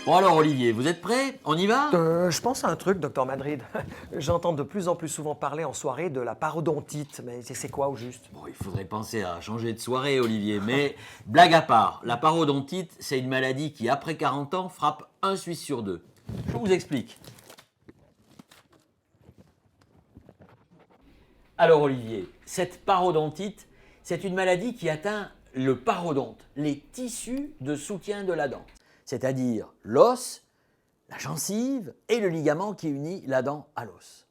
Bon alors Olivier, vous êtes prêt? On y va? Je pense à un truc, docteur Madrid. J'entends de plus en plus souvent parler en soirée de la parodontite, mais c'est quoi au juste? Bon, il faudrait penser à changer de soirée Olivier, mais blague à part, la parodontite, c'est une maladie qui après 40 ans frappe un Suisse sur deux. Je vous explique. Alors Olivier, cette parodontite, c'est une maladie qui atteint le parodonte, les tissus de soutien de la dent, c'est-à-dire l'os, la gencive et le ligament qui unit la dent à l'os.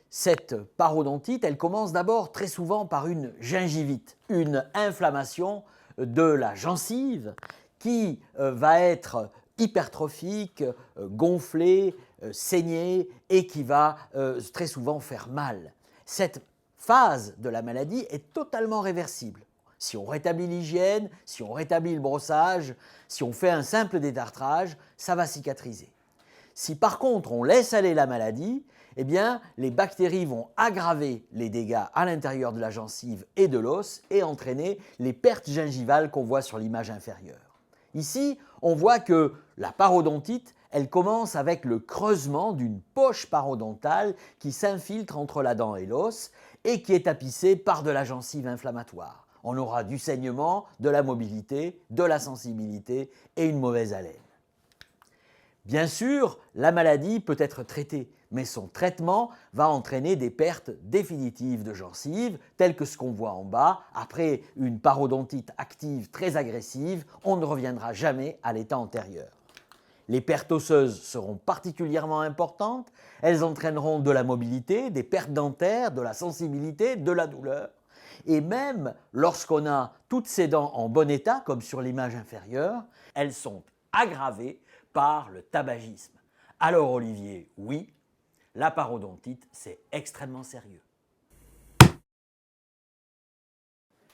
Cette parodontite, elle commence d'abord très souvent par une gingivite, une inflammation de la gencive qui va être hypertrophique, gonflée, saignée et qui va très souvent faire mal. Cette phase de la maladie est totalement réversible. Si on rétablit l'hygiène, si on rétablit le brossage, si on fait un simple détartrage, ça va cicatriser. Si par contre on laisse aller la maladie, eh bien, les bactéries vont aggraver les dégâts à l'intérieur de la gencive et de l'os et entraîner les pertes gingivales qu'on voit sur l'image inférieure. Ici, on voit que la parodontite, elle commence avec le creusement d'une poche parodontale qui s'infiltre entre la dent et l'os et qui est tapissée par de la gencive inflammatoire. On aura du saignement, de la mobilité, de la sensibilité et une mauvaise haleine. Bien sûr, la maladie peut être traitée, mais son traitement va entraîner des pertes définitives de gencives, telles que ce qu'on voit en bas. Après une parodontite active très agressive, on ne reviendra jamais à l'état antérieur. Les pertes osseuses seront particulièrement importantes, elles entraîneront de la mobilité, des pertes dentaires, de la sensibilité, de la douleur. Et même lorsqu'on a toutes ces dents en bon état, comme sur l'image inférieure, elles sont aggravées par le tabagisme. Alors Olivier, oui, la parodontite, c'est extrêmement sérieux.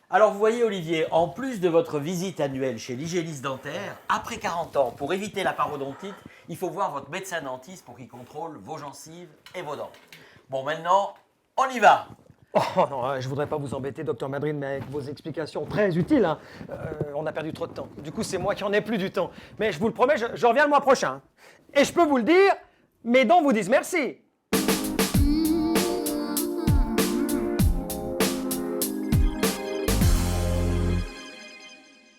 Alors vous voyez Olivier, en plus de votre visite annuelle chez l'hygiéniste dentaire, après 40 ans, pour éviter la parodontite, il faut voir votre médecin dentiste pour qu'il contrôle vos gencives et vos dents. Bon maintenant, on y va! Oh non, je voudrais pas vous embêter, docteur Madrid, mais avec vos explications très utiles, hein, on a perdu trop de temps. Du coup, c'est moi qui en ai plus du temps. Mais je vous le promets, je reviens le mois prochain. Et je peux vous le dire, mes dents vous disent merci.